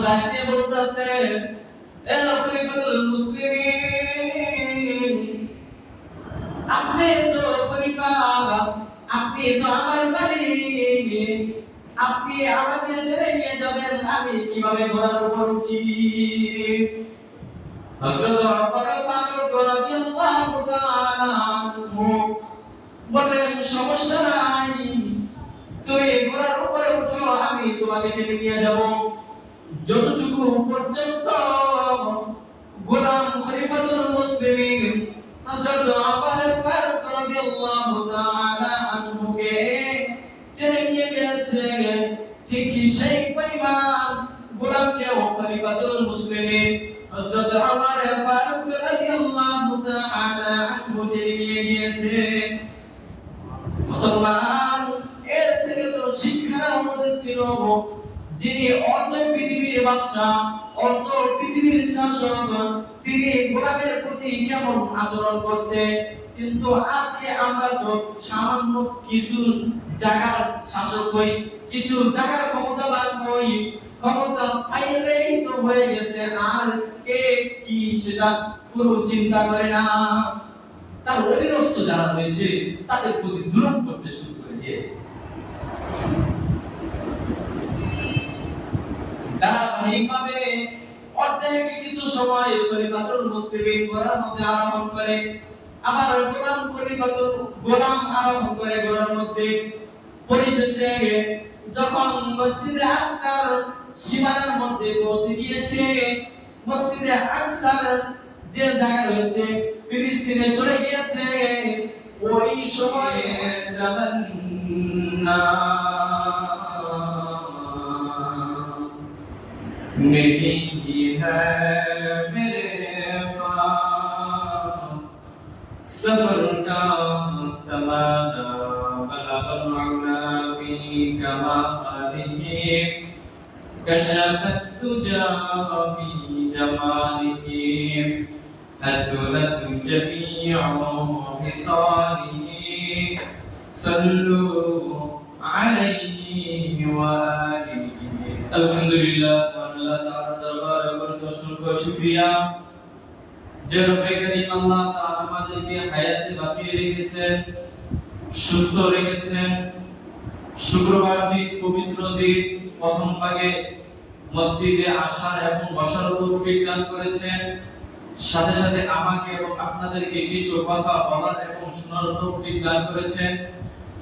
ডাক দিয়ে বলতেছে, এ খলিফাতুল মুসলিমিন, আপনি তো খলিফা, আপনি তো আমার মালিক, আপনি আমাকে ছেড়ে নিয়ে যাবেন, আমি কিভাবে ঘোড়ার উপর উঠি? হযরত ওমর ফারুক রাদিয়াল্লাহু তাআলা আনহু বলেন, সমস্যা নাই, তুমি ঘোড়ার উপরে উঠো, আমি তোমাকে টেনে নিয়ে যাব। যতটুকু পর্যন্ত গোলাম খলিফাতুল মুসলিমিন হযরত ওমর ফারুক রাদিয়াল্লাহু তাআলা আনহুকে টেনে নিয়ে গেছে, ঠিক সেই পরিমাণ গোলামকে খলিফাতুল মুসলিমিন হযরত ওমর ফারুক রাদিয়াল্লাহু তাআলা আনহু টেনে নিয়ে গিয়েছে। মুসলমান, এর থেকে তো শিক্ষা আমাদের ছিল, যিনি অর্ধ পৃথিবীর বাদশা, অর্ধ পৃথিবীর শাসক, তিনি গোলামের প্রতি কেমন আচরণ করছে। কিন্তু আজকে আমরা তো সামান্য কিছু জায়গার শাসক হই, কিছু জায়গার ক্ষমতাবান হই, ক্ষমতা পাইলেই তো হয়ে গেছে, আর কে কি সেটা কোনো চিন্তা করে না। তার অধীনস্থ যারা রয়েছে তাদের প্রতি জুলুম করতে শুরু করে দিয়ে ধারাবাহিকভাবে অর্ধেক কিছু সময় খলিফাতুল মুসলিমিন ঘোড়ার মধ্যে আরোহণ করে, আবার গোলাম আরোহণ করে ঘোড়ার মধ্যে। পরিশেষে যখন মসজিদে আকসার সীমানার মধ্যে পৌঁছে গিয়েছে, মসজিদে আকসার যে জায়গা রয়েছে ফিলিস্তিনে চলে গিয়েছে, ওই সময়ে नहीं है मेरे पास सफर का समाना बलगल मौला भी कमालिही कशफत तुजा भी जमालिही हसनत जमीउ हिसालिही सल्लु अलैहि व आलिही। अल्हम्दुलिल्लाह, আল্লাহ তাআলার দরবারে বড় অসংখ্য শুকরিয়া যে রব্বে করিম আল্লাহ তাআলা আমাদেরকে হায়াতে বাঁচিয়ে রেখেছেন, সুস্থ রেখেছেন। শুক্রবার দিন, পবিত্র দিন, প্রথম ভাগে মসজিদে আসার এবং বসার তৌফিক দান করেছেন, সাথে সাথে আমাকে এবং আপনাদেরকে কিছু কথা বলার এবং শোনার তৌফিক দান করেছেন।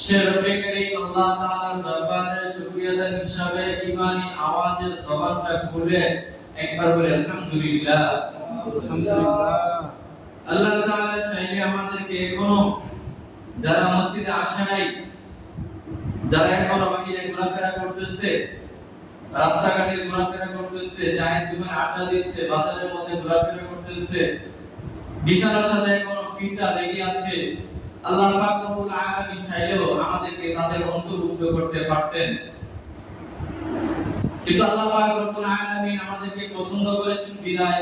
সে রব্বে করিম আল্লাহ তাআলার দরবারে শুকরিয়া আদায় হিসাবে ঈমানি আওয়াজে জবানটা খুলে একবার বলে আলহামদুলিল্লাহ। আলহামদুলিল্লাহ। আল্লাহ তাআলা চাইলে আমাদেরকে এখনো যারা মসজিদে আসে নাই, যারা এখনো বাহিরে ঘোরাফেরা করতেছে, রাস্তাঘাটে ঘোরাফেরা করতেছে, জায়েদ জীবনে আড্ডা দিচ্ছে, বাজারের মধ্যে ঘোরাফেরা করতেছে, বিছানার সাথে এখনো পিঠটা লেগে আছে, আল্লাহ পাক রব্বুল আলামিন চাইলেও আমাদেরকে তাদের অন্তর্ভুক্ত করতে পারতেন, কিন্তু আল্লাহ পাক রব্বুল আলামিন আমাদেরকে পছন্দ করেছেন বিদায়,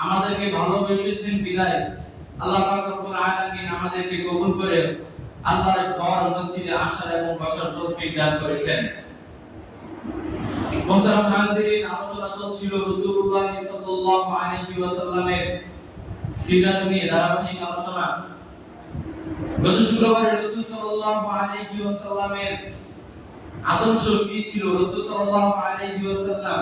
আমাদেরকে ভালোবেসেছেন বিদায়, আল্লাহ পাক রব্বুল আলামিন আমাদেরকে কবুল করে আল্লাহর ঘর মসজিদে আসার এবং বসার তৌফিক দান করেছেন। মুহতারাম হাজিরিন, আলোচনা চলছিল রাসূলুল্লাহ সাল্লাল্লাহু আলাইহি ওয়াসাল্লামের সিরাত নিয়ে ধারাবাহিক আলোচনা। গত শুক্রবারে রাসূল সাল্লাল্লাহু আলাইহি ওয়াসাল্লামের আদর্শ কি ছিল, রাসূল সাল্লাল্লাহু আলাইহি ওয়াসাল্লাম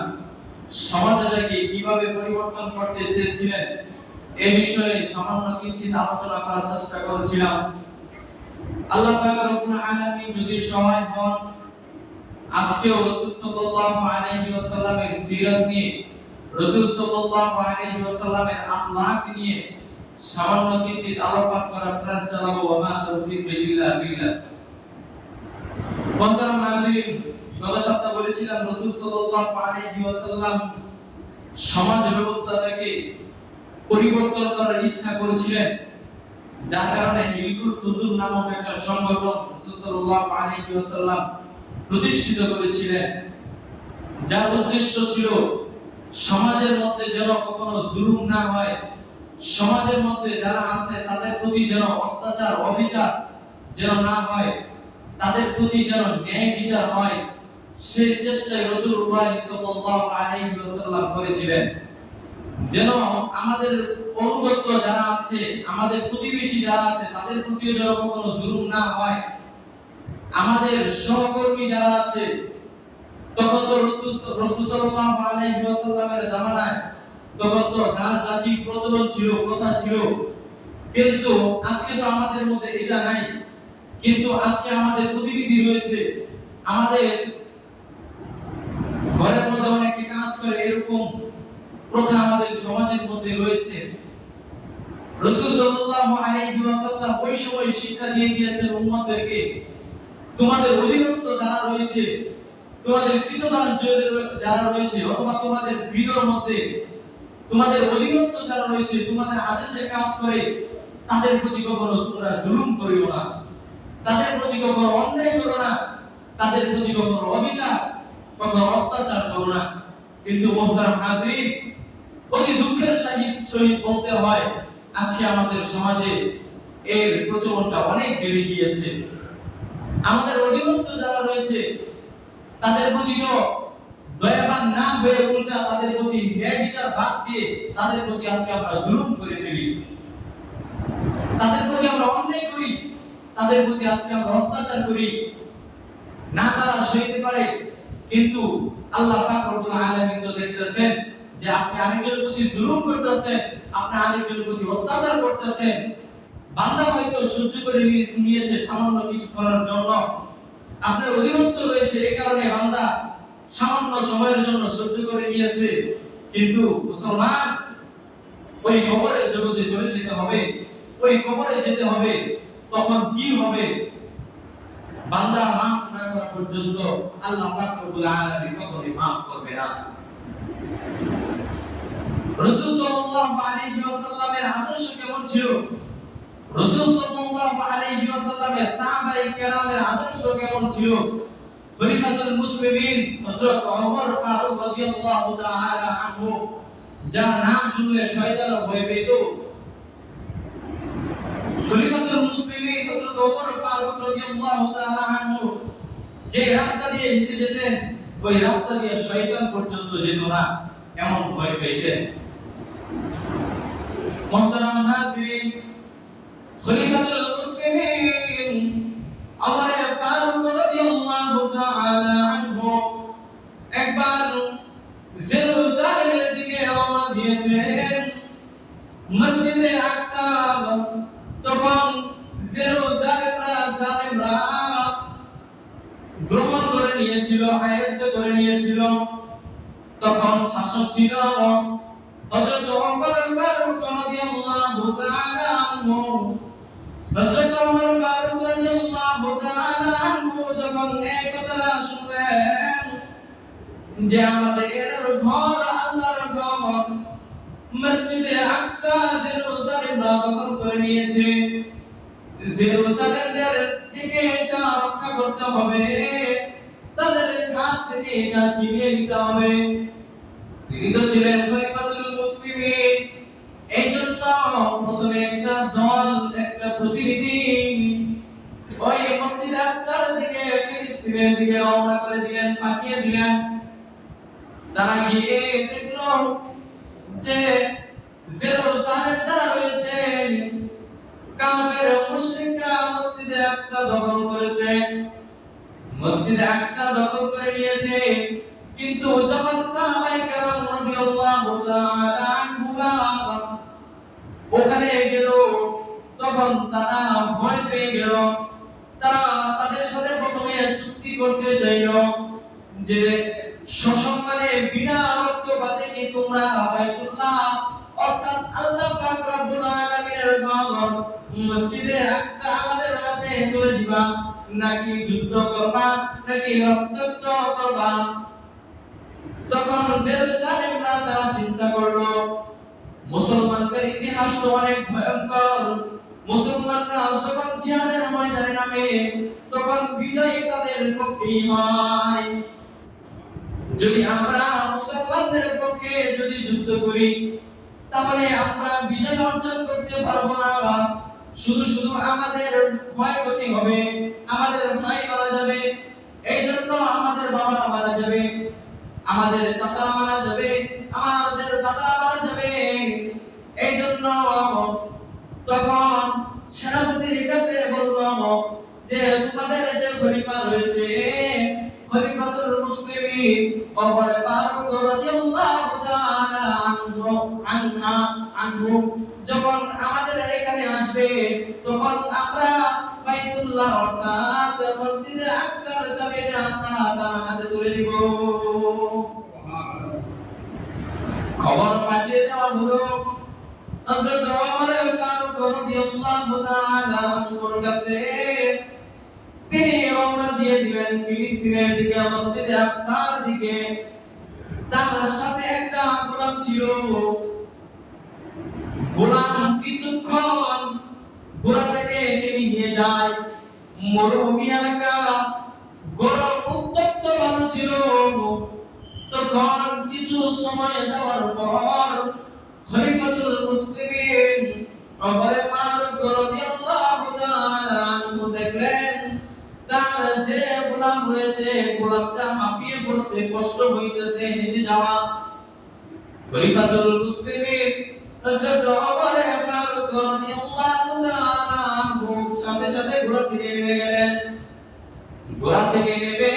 সমাজটাকে কিভাবে পরিবর্তন করতে চেয়েছিলেন এই বিষয়ে সামান্য কিঞ্চিত আলোচনা করার চেষ্টা করেছিলাম। আল্লাহ পাক রব্বুল আলামিন যদি সহায় হন, আজকেও রাসূল সাল্লাল্লাহু আলাইহি ওয়াসাল্লামের সিরাত নিয়ে, রাসূল সাল্লাল্লাহু আলাইহি ওয়াসাল্লামের আখলাক নিয়ে সামান্য কিঞ্চিত আলোকপাত করার প্রয়াস চালাবো। ওয়া মা তাওফীক ইল্লা বিল্লাহ। মুহতারাম হাজিরিন, গত সপ্তাহে বলেছিলাম রাসূল সাল্লাল্লাহু আলাইহি ওয়াসাল্লাম সমাজ ব্যবস্থাটাকে পরিবর্তন করার ইচ্ছা করেছিলেন, যার কারণে হিলফুল ফুজুল নামক একটা সংগঠন রাসূল সাল্লাল্লাহু আলাইহি ওয়াসাল্লাম প্রতিষ্ঠিত করেছিলেন, যার উদ্দেশ্য ছিল সমাজের মধ্যে যেন কখনো জুলুম না হয়, সমাজের মধ্যে যারা আছে তাদের প্রতি যেন অত্যাচার অবিচার যেন না হয়, তাদের প্রতি যেন ন্যায় বিচার হয়, সেই চেষ্টায় রাসূলুল্লাহ সাল্লাল্লাহু আলাইহি ওয়াসাল্লাম করেছিলেন যেন আমাদের অনুগত যারা আছে, আমাদের প্রতিবেশী যারা আছে, তাদের প্রতিও যেন কোনো জুলুম না হয়। আমাদের সহকর্মী যারা আছে, তখন তো রাসূল সাল্লাল্লাহু আলাইহি ওয়াসাল্লামের জামানায় তখন তো দাস দাসী প্রচলন ছিল, প্রথা ছিল, কিন্তু আজকে তো আমাদের মধ্যে এটা নাই। কিন্তু আজকে আমাদের প্রতিনিধি রয়েছে, আমাদের ঘরের মধ্যে অনেকে কাজ করে, এরকম প্রথা আমাদের সমাজের মধ্যে রয়েছে। রাসূল সাল্লাল্লাহু আলাইহি ওয়াসাল্লাম ওই সময় শিক্ষা দিয়ে দিয়েছেন উম্মতদেরকে, তোমাদের অধীনস্থ যারা রয়েছে, তোমাদের কৃতদাস যারা রয়েছে, অথবা তোমাদের গৃহের মধ্যে তোমাদের অধীনস্থ যারা রয়েছে, তোমাদের আদেশে কাজ করে, তাদের প্রতি কখনো তোমরা জুলুম করিও না, তাদের প্রতি কখনো অন্যায় করো না, তাদের প্রতি কখনো অবিচার, কখনো অত্যাচার করো না। কিন্তু মুহতারাম হাজরিন, অতি দুঃখের সহিত বলতে হয়, আজকে আমাদের সমাজে এর প্রচলনটা অনেক বেড়ে গিয়েছে। আমাদের অধীনস্থ যারা রয়েছে, তাদের প্রতি তো দয়াবান না হয়ে উল্টা তাদের প্রতি ন্যায় বিচার বাদ দিয়ে তাদের প্রতি আজকে আমরা জুলুম করে ফেলি, তাদের প্রতি আমরা অন্যায় করি, তাদের প্রতি আজকে আমরা অত্যাচার করি। না তারা সইতে পারে, কিন্তু আল্লাহ পাক রব্বুল আলামিন তো দেখতেছেন যে আপনি আরেকজনের প্রতি জুলুম করতেছেন, আপনি আরেকজনের প্রতি অত্যাচার করতেছেন। বান্দা হয়তো সহ্য করে নিয়েছে সামান্য কিছুক্ষণের জন্য, আপনার অধীনস্থ রয়েছে, এই কারণে বান্দা সামান্য সময়ের জন্য সহ্য করে নিয়েছে। কিন্তু মুসলমান, ওই কবরের জগতে চলে যেতে হবে, ওই কবরে যেতে হবে, তখন কি হবে? বান্দা মাফ না করা পর্যন্ত আল্লাহ পাক রব্বুল আলামিন কখনোই মাফ করবে না। রাসূল সাল্লাল্লাহু আলাইহি ওয়াসাল্লামের আদর্শ কেমন ছিল? রাসূল সাল্লাল্লাহু আলাইহি ওয়াসাল্লামের সাহাবায়ে কেরামের আদর্শ কেমন ছিল? খলিফাতুল মুসলিমিন হযরত ওমর ফারুক রাদিয়াল্লাহু তাআলা আনহু, যার নাম শুনলে শয়তান ভয় পেত, খলিফাতুল মুসলিমিন হযরত ওমর ফারুক রাদিয়াল্লাহু তাআলা আনহু যে রাস্তা দিয়ে হেঁটে যেতেন, ওই রাস্তা দিয়ে শয়তান পর্যন্ত যেত না, এমন ভয় পেতেন। মুহতারাম হাজিরিন, খলিফাতুল মুসলিমিন ওমর ফারুক রাদিয়াল্লাহু তাআলা আনহু একবার জেরুজালেমের দিকে রওনা দিয়েছেন, মসজিদে আকসা তখন জেরুজালেমরা গ্রহণ করে নিয়েছিল, আয়ত্ত করে নিয়েছিল। তখন শাসক ছিল হযরত ওমর ফারুক রাদিয়াল্লাহু তাআলা আনহু। হযরত ওমর ফারুক রাদিয়াল্লাহু তাআলা আনহু যখন এই কথাটা শুনলেন যে আমাদের ঘর আল্লাহর ঘর, মসজিদে আকসা জেরুজালেমরা দখল করে নিয়েছে, জেরুজালেমদের থেকে এটা রক্ষা করতে হবে, তাদের হাত থেকে এটা ছিনিয়ে নিতে হবে। তিনি তো ছিলেন খলিফাতুল মুসলিমিন, এইজন্য প্রথমে একটা দল, একটা প্রতিনিধি ওই মসজিদ আকসার দিকে, ফিলিস্তিনের দিকে রওনা করে দিলেন, পাঠিয়ে দিলেন। তারা গিয়ে দেখলো যে জেরুজালেম যারা রয়েছে, কাফের মুশরিকরা মসজিদে আকসা দখল করেছে, মসজিদে আকসা দখল করে নিয়েছে। কিন্তু যখন সাহাবায়ে কেরাম রাদিয়াল্লাহু তাআলা আনহুরা ওখানে গেল, তখন তারা ভয় পেয়ে গেল। তারা তাদের সাথে প্রথমে চুক্তি করতে চাইল যে সসম্মানে বিনা রক্তপাতে কি তোমরা বাইতুল্লাহ অর্থাৎ আল্লাহ পাক রব্বুল আলামিনের ঘর মসজিদে আকসা আমাদের হাতে তুলে দিবা, নাকি যুদ্ধ করবা, নাকি রক্তাক্ত করবা? তখন জেরুজালেমরা তারা চিন্তা করলো, মুসলমানদের ইতিহাস তো অনেক ভয়ঙ্কর, মুসলমানরা যখন জিহাদের ময়দানে নামে তখন বিজয় তাদের পক্ষেই হয়। যদি আমরা মুসলমানদের পক্ষে যদি যুদ্ধ করি, তাহলে আমরা বিজয় অর্জন করতে পারবো না, শুধু শুধু আমাদের ক্ষয়ক্ষতি হবে, আমাদের ভয় করা যাবে। এইজন্য আমাদের বাবারা মারা যাবে, আমাদের চাচারা মারা যাবে, আমাদের দাদারা মারা যাবে। এইজন্য তখন সেনাপতির কাছে বলল যে তোমাদের যে খলিফা রয়েছে, খলিফাতুল মুসলিমিন ওমর ফারুক রাদিয়াল্লাহু তাআলা আনহু যখন আমাদের এখানে আসবে, তখন আমরা বাইতুল্লাহ অর্থাৎ মসজিদে আকসার চাবিটা আমরা তার হাতে তুলে দিব। খবর পাঠিয়ে দেওয়া হলো হযরত ওমর ফারুক রাদিয়াল্লাহু তাআলা আনহুর কাছে। তিনি রওনা দিয়ে দিলেন ফিলিস্তিনের দিকে, মসজিদে আকসার দিকে। তার সাথে একটা গোলাম ছিল। গোলাম কিছুক্ষণ ঘোড়াটাকে টেনে নিয়ে যায়। মরুভূমি এলাকা, গরম উত্তপ্ত বালু ছিল। তখন কিছু সময় যাওয়ার পর খলিফাতুল মুসলিমিন ওমর ফারুক রাদিয়াল্লাহু তাআলা আনহু দেখলেন তার যে গোলাম রয়েছে, গোলামটা হাঁপিয়ে পড়ছে, কষ্ট হইতেছে হেঁটে যাওয়া। খলিফাতুল মুসলিমিন হযরত ওমর ফারুক রাদিয়াল্লাহু তাআলা আনহু সাথে সাথে ঘোড়া থেকে নেমে গেলেন। ঘোড়া থেকে নেমে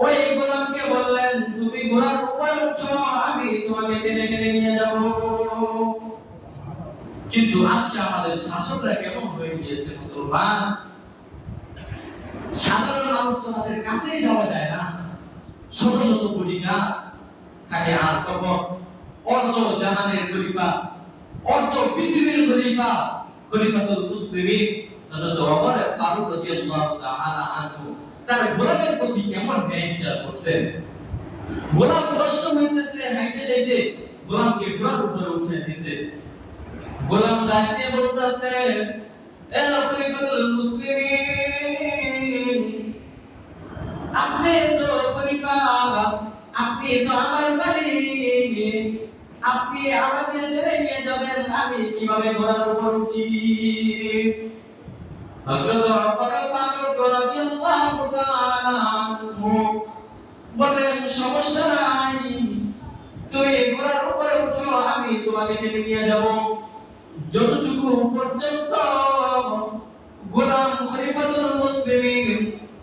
ওই গোলামকে বললেন, তুমি ঘোড়ার উপরে উঠো, আমি তোমাকে টেনে টেনে নিয়ে যাব। কিন্তু আজকে আমাদের শাসকরা কেমন হয়ে গিয়েছে মুসলমান, সাধারণ মানুষ তো তাদের কাছেই যাওয়া যায় না। শত শত কোটি টাকা থাকে, আর তখন অর্ধ জাহানের খলিফা, অর্ধ পৃথিবীর খলিফা, খলিফাতুল মুসলিমিন হযরত ওমর ফারুক রাদিয়াল্লাহু তাআলা আনহু তার গোলামের প্রতি কেমন ন্যায়বিচার করছেন। গোলাম কষ্ট হইতেছে, হাঁটে যাইতে গোলামকে ঘোড়ার উপরে উঠিয়ে দিয়েছে। গোলাম দাঁড়িয়ে বলতেছে, এ খলিফাতুল মুসলিমিন, আপনি তো খলিফা, আপনি তো আমার মালিক, আপনি আমাকে ছেড়ে নিয়ে যাবেন, আমি কিভাবে ঘোড়ার উপর উঠি? হযরত ওমর ফারুক রাদিয়াল্লাহু তাআলা আনহু বলেন, সমস্যা নাই, তুমি ঘোড়ার উপরে উঠো, আমি তোমাকে টেনে নিয়ে যাব। যতটুকু পর্যন্ত গোলাম খলিফাতুল মুসলিমিন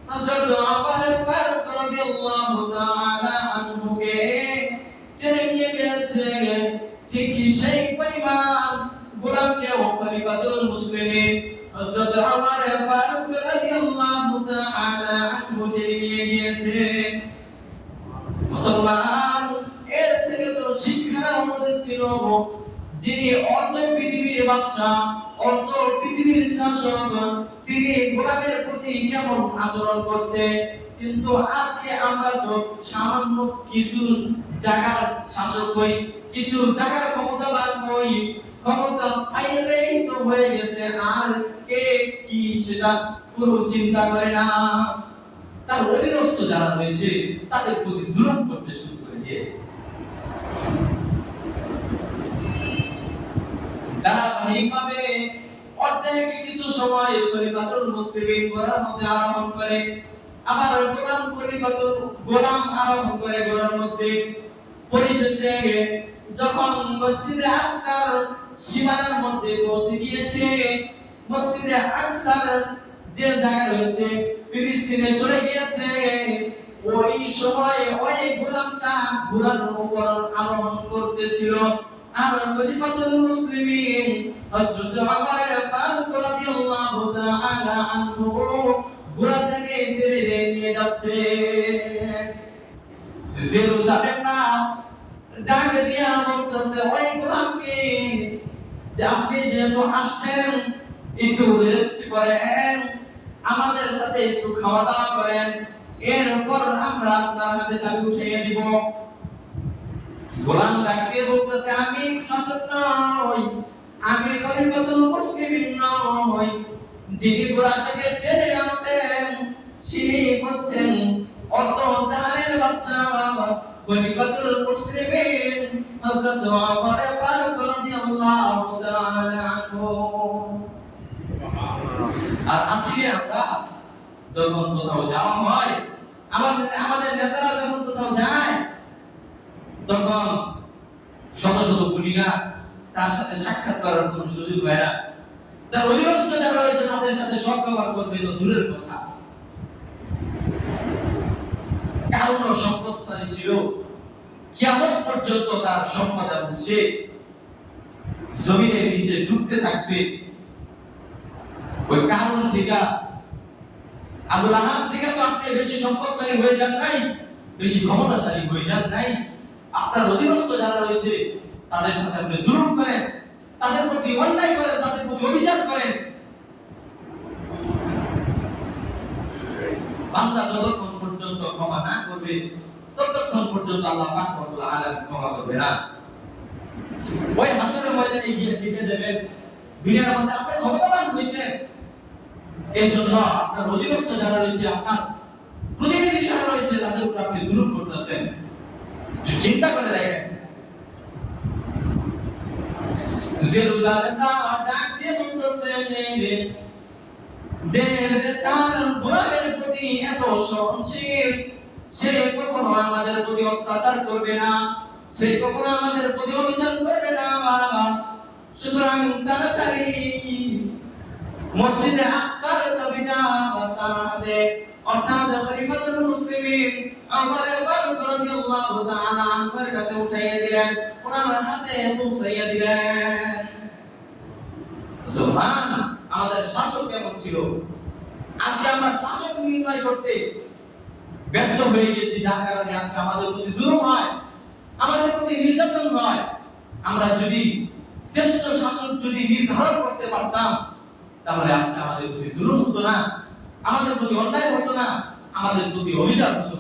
হযরত ওমর ফারুক রাদিয়াল্লাহু তাআলা আনহুকে টেনে নিয়ে গেছে, ঠিক সেই পরিমাণ গোলামকে খলিফাতুল মুসলিমিন হযরত ওমর ফারুক রাদিয়াল্লাহু তাআলা আনহু টেনে নিয়ে গিয়েছে। মুসলমান, এর থেকে তো শিক্ষা আমাদের ছিল, যিনি অর্ধ পৃথিবীর বাদশা, অর্ধ পৃথিবীর শাসক, তিনি গোলামের প্রতি কেমন আচরণ করছে। কিন্তু আজকে আমরা তো সামান্য কিছু জায়গার শাসক হই, কিছু জায়গার ক্ষমতাবান হই, ক্ষমতা পাইলেই তো হয়ে গেছে, আর কে কি সেটা কোনো চিন্তা করে না। তার অধীনস্থ যারা রয়েছে তাদের প্রতি জুলুম করতে শুরু করে দিয়ে ধারাবাহিকভাবে অর্ধেক কিছু সময় খলিফাতুল মুসলিমিন ঘোড়ার মধ্যে আরোহণ করে, আবার গোলাম আরোহণ করে ঘোড়ার মধ্যে। পরিশেষে যখন মসজিদে আকসার সীমানার মধ্যে পৌঁছে গিয়েছে, মসজিদে আকসার যে জায়গা রয়েছে ফিলিস্তিনে চলে গিয়েছে, ওই সময় ওই গোলামটা ঘোড়ার উপর আরোহণ করতেছিল। আর খলিফাতুল মুসলিমিন হযরত ওমর ফারুক রাদিয়াল্লাহু তাআলা আনহু ঘোড়াটাকে টেনে নিয়ে যাচ্ছে। জেরুজালেম না ডাক দিয়া বলতেছে ওই গোলামকে যে আপনি যেহেতু আসছেন, একটু রেস্ট করেন, আমাদের সাথে একটু খাওয়া দাওয়া করেন, এরপর আমরা আপনার হাতে চাবি উঠিয়ে দিব। গোলাম ডাক দিয়ে বলতেছে, আমি শাসক নই, আমি খলিফাতুল মুসলিমিন নই, যিনি ঘোড়াটাকে টেনে আনছেন তিনি হচ্ছেন অর্ধ জাহানের বাদশা খলিফাতুল মুসলিমিন হযরত ওমর ফারুক রাদিয়াল্লাহু তাআলা আনহু। সুবহানাল্লাহ। আর আজকে আমরা যখন কোথাও যাওয়া হয় আমাদের নেতারা যখন কোথাও যায় তখন শত শত কুলিরা তার সাথে সাক্ষাৎ করার কোনো সুযোগ হয় না। তার অধীনস্থ যারা রয়েছে তাদের সাথে সদ্ব্যবহার করবে তো দূরের কথা। কারণ সম্পদশালী ছিল, কিয়ামত পর্যন্ত তার সম্পদ এবং সে জমিনের নিচে ডুবতে থাকবে। ওই কারণ থেকে আবু লাহাব থেকে তো আপনি বেশি সম্পদশালী হয়ে যান নাই, বেশি ক্ষমতাশালী হয়ে যান নাই। আপনার অধীনস্থ যারা রয়েছে তাদের সাথে আপনি জুলুম করেন, তাদের প্রতি অন্যায় করেন, তাদের প্রতি অভিযান করেন। বান্দা যতক্ষণ পর্যন্ত ক্ষমা না করবে ততক্ষণ পর্যন্ত আল্লাহ পাক রব্বুল আলামিন ক্ষমা করবে না। ওই হাসরের ময়দানে গিয়ে জিতে যাবেন দুনিয়ার মধ্যে আপনি ক্ষমতাবান হয়েছেন, এই জন্য আপনার অধীনস্থ যারা রয়েছে, আপনার প্রতিনিধি যারা রয়েছে তাদের উপর আপনি জুলুম করতেছেন। চিন্তা করে দেখেন, জেরুজালেমটা ডাক দিয়ে বলতেছে যে তার গোলামের প্রতি এত সহনশীল, সে কখনো আমাদের প্রতি অত্যাচার করবে না, সে কখনো আমাদের প্রতি অবিচার করবে না। সুতরাং তাড়াতাড়ি মসজিদে আকসার চাবিটা তার হাতে, অর্থাৎ খলিফাতুল মুসলিমিন ওমর ফারুক রাদিয়াল্লাহু তাআলা আনহুর কাছে উঠাইয়া দিলেন, ওনার হাতে পৌঁছাইয়া দিলেন। সুবহান! আমাদের শাসক কেমন ছিল, আজকে আমরা শাসক নির্ণয় করতে ব্যর্থ হয়ে গেছি, যার কারণে আজকে আমাদের প্রতি জুলুম হয়, আমাদের প্রতি নির্যাতন হয়। আমরা যদি শ্রেষ্ঠ শাসক যদি নির্ধারণ করতে পারতাম তাহলে আজকে আমাদের প্রতি জুলুম হতো না, আমাদের প্রতি অন্যায় হতো না, আমাদের প্রতি অবিচার হতো